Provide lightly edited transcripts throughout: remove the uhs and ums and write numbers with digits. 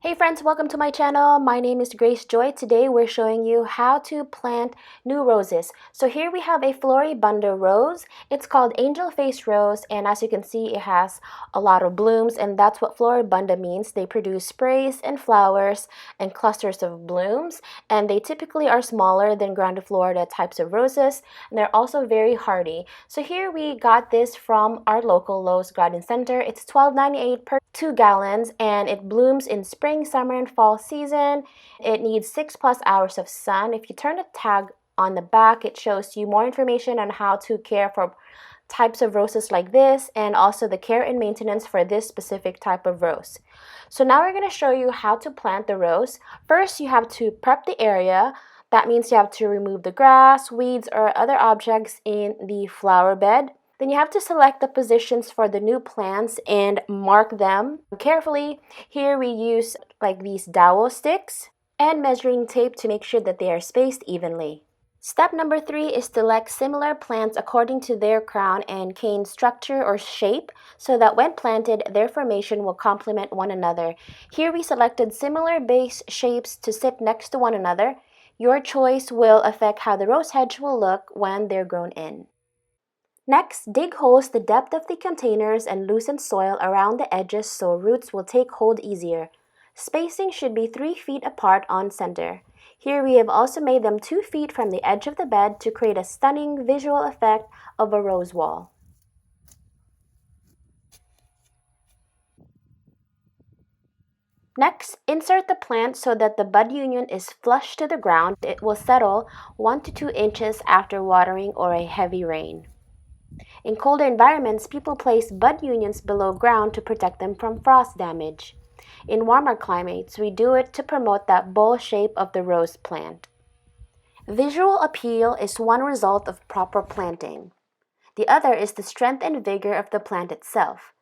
Hey friends, welcome to my channel. My name is Grace Joy. Today we're showing you how to plant new roses. So here we have a Floribunda rose. It's called angel face rose, and as you can see it has a lot of blooms, and that's what Floribunda means. They produce sprays and flowers and clusters of blooms, and they typically are smaller than Grande Florida types of roses, and they're also very hardy. So here we got this from our local Lowe's Garden Center. It's $12.98 per 2 gallons, and it blooms in spring, summer, and fall season. It needs 6+ hours of sun. If you turn the tag on the back, it shows you more information on how to care for types of roses like this, and also the care and maintenance for this specific type of rose. So now we're going to show you how to plant the rose. First, you have to prep the area. That means you have to remove the grass, weeds, or other objects in the flower bed. Then you have to select the positions for the new plants and mark them carefully. Here we use like these dowel sticks and measuring tape to make sure that they are spaced evenly. Step number 3 is select similar plants according to their crown and cane structure or shape, so that when planted, their formation will complement one another. Here we selected similar base shapes to sit next to one another. Your choice will affect how the rose hedge will look when they're grown in. Next, dig holes the depth of the containers and loosen soil around the edges so roots will take hold easier. Spacing should be 3 feet apart on center. Here we have also made them 2 feet from the edge of the bed to create a stunning visual effect of a rose wall. Next, insert the plant so that the bud union is flush to the ground. It will settle 1 to 2 inches after watering or a heavy rain. In colder environments, people place bud unions below ground to protect them from frost damage. In warmer climates, we do it to promote that bowl shape of the rose plant. Visual appeal is one result of proper planting. The other is the strength and vigor of the plant itself.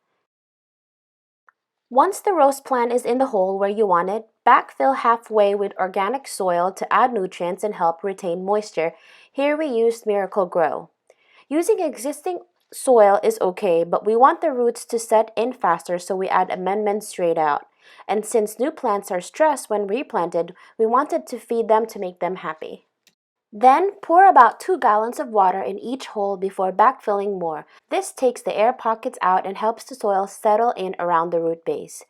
Once the rose plant is in the hole where you want it, backfill halfway with organic soil to add nutrients and help retain moisture. Here we used Miracle Grow. Using existing soil is okay, but we want the roots to set in faster, so we add amendments straight out. And since new plants are stressed when replanted, we wanted to feed them to make them happy. Then pour about 2 gallons of water in each hole before backfilling more. This takes the air pockets out and helps the soil settle in around the root base.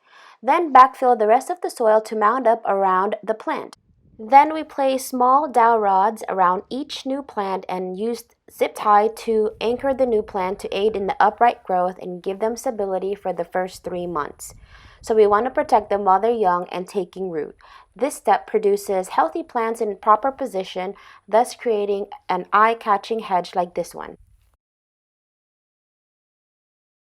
Then backfill the rest of the soil to mound up around the plant. Then we place small dowel rods around each new plant and used zip tie to anchor the new plant to aid in the upright growth and give them stability for the first 3 months. So we want to protect them while they're young and taking root. This step produces healthy plants in proper position, thus creating an eye-catching hedge like this one.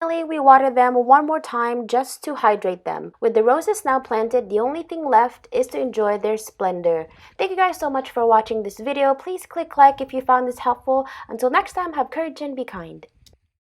Finally, we water them one more time just to hydrate them. With the roses now planted, the only thing left is to enjoy their splendor. Thank you guys so much for watching this video. Please click like if you found this helpful. Until next time, have courage and be kind.